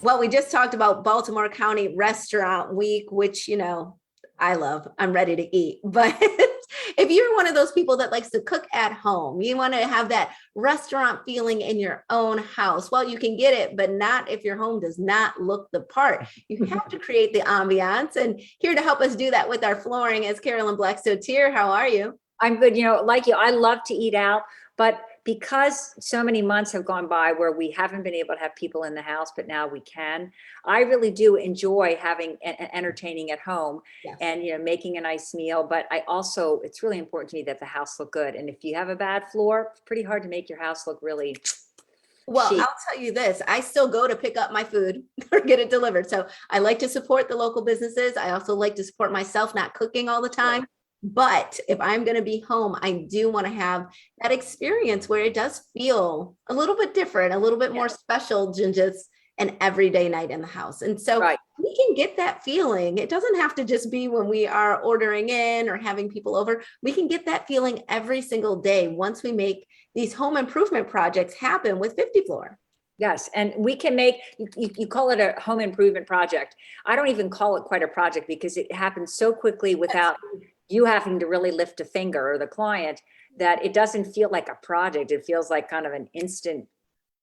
Well, we just talked about Baltimore County Restaurant Week, which, I love. I'm ready to eat. But if you're one of those people that likes to cook at home, you want to have that restaurant feeling in your own house. Well, you can get it, but not if your home does not look the part. You have to create the ambiance. And here to help us do that with our flooring is Carolyn Blackstotier. How are you? I'm good. Like you, I love to eat out, but because so many months have gone by where we haven't been able to have people in the house, but now we can, I really do enjoy having entertaining at home Yes. and, making a nice meal. But it's really important to me that the house look good. And if you have a bad floor, it's pretty hard to make your house look really Well, chic. I'll tell you this, I still go to pick up my food or get it delivered. So I like to support the local businesses. I also like to support myself, not cooking all the time. But if I'm going to be home, I do want to have that experience where it does feel a little bit different, a little bit Yeah, more special than just an everyday night in the house. And so right. we can get that feeling. It doesn't have to just be when we are ordering in or having people over. We can get that feeling every single day once we make these home improvement projects happen with 50 Floor. Yes, and we can make, you call it a home improvement project. I don't even call it quite a project because it happens so quickly without you having to really lift a finger or the client, that it doesn't feel like a project. It feels like kind of an instant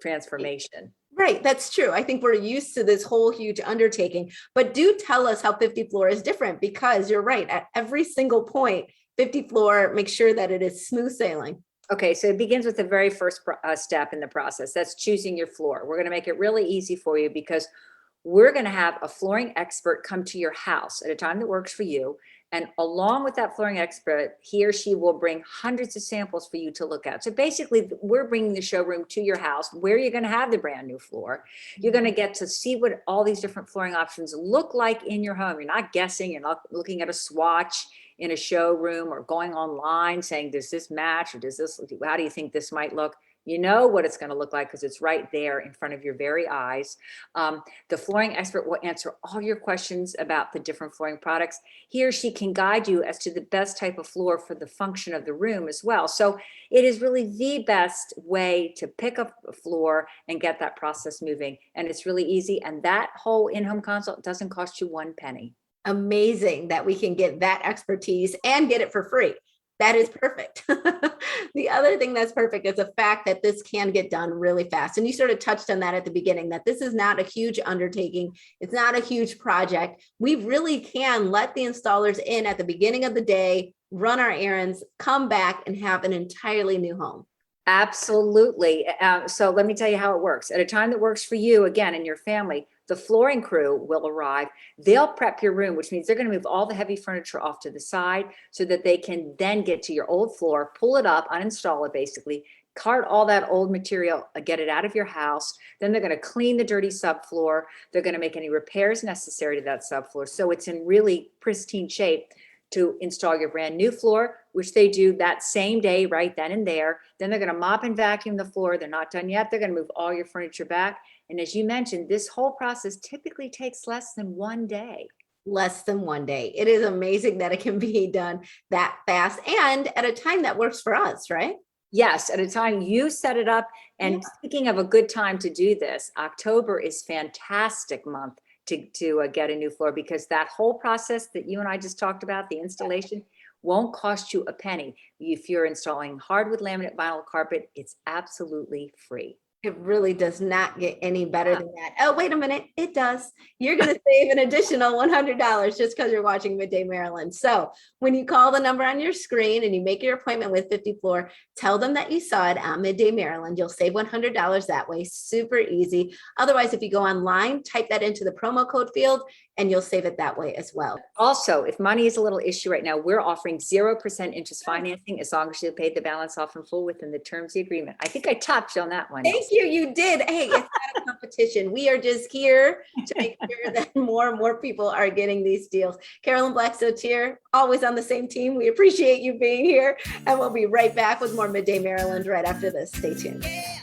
transformation. Right, that's true. I think we're used to this whole huge undertaking, but do tell us how 50 Floor is different, because you're right. At every single point, 50 Floor makes sure that it is smooth sailing. Okay, so it begins with the very first step in the process. That's choosing your floor. We're going to make it really easy for you because we're going to have a flooring expert come to your house at a time that works for you. And along with that flooring expert, he or she will bring hundreds of samples for you to look at. So basically, we're bringing the showroom to your house where you're going to have the brand new floor. You're going to get to see what all these different flooring options look like in your home. You're not guessing, you're not looking at a swatch in a showroom or going online saying, does this match, or how do you think this might look? You know what it's going to look like because it's right there in front of your very eyes. The flooring expert will answer all your questions about the different flooring products. He or she can guide you as to the best type of floor for the function of the room as well. So it is really the best way to pick up a floor and get that process moving. And it's really easy. And that whole in-home consult doesn't cost you one penny. Amazing that we can get that expertise and get it for free. That is perfect. The other thing that's perfect is the fact that this can get done really fast. And you sort of touched on that at the beginning, that this is not a huge undertaking. It's not a huge project. We really can let the installers in at the beginning of the day, run our errands, come back and have an entirely new home. Absolutely. So let me tell you how it works. At a time that works for you, again, and your family, the flooring crew will arrive. They'll prep your room, which means they're going to move all the heavy furniture off to the side so that they can then get to your old floor, pull it up, uninstall it basically, cart all that old material, get it out of your house. Then they're going to clean the dirty subfloor. They're going to make any repairs necessary to that subfloor so it's in really pristine shape to install your brand new floor, which they do that same day, right then and there. Then they're going to mop and vacuum the floor. They're not done yet. They're going to move all your furniture back. And as you mentioned, this whole process typically takes less than one day. Less than one day. It is amazing that it can be done that fast and at a time that works for us, right? Yes, at a time you set it up. And speaking of a good time to do this, October is fantastic month to get a new floor, because that whole process that you and I just talked about, the installation, won't cost you a penny. If you're installing hardwood laminate vinyl carpet, it's absolutely free. It really does not get any better than that. Oh, wait a minute. It does. You're going to save an additional $100 just because you're watching Midday Maryland. So when you call the number on your screen and you make your appointment with 50 Floor, tell them that you saw it on Midday Maryland. You'll save $100 that way. Super easy. Otherwise, if you go online, type that into the promo code field and you'll save it that way as well. Also, if money is a little issue right now, we're offering 0% interest financing as long as you paid the balance off in full within the terms of the agreement. I think I topped you on that one. Thank you. You did. Hey, it's not a competition. We are just here to make sure that more and more people are getting these deals. Carolyn Blackstotier, always on the same team. We appreciate you being here, and we'll be right back with more Midday Maryland right after this. Stay tuned.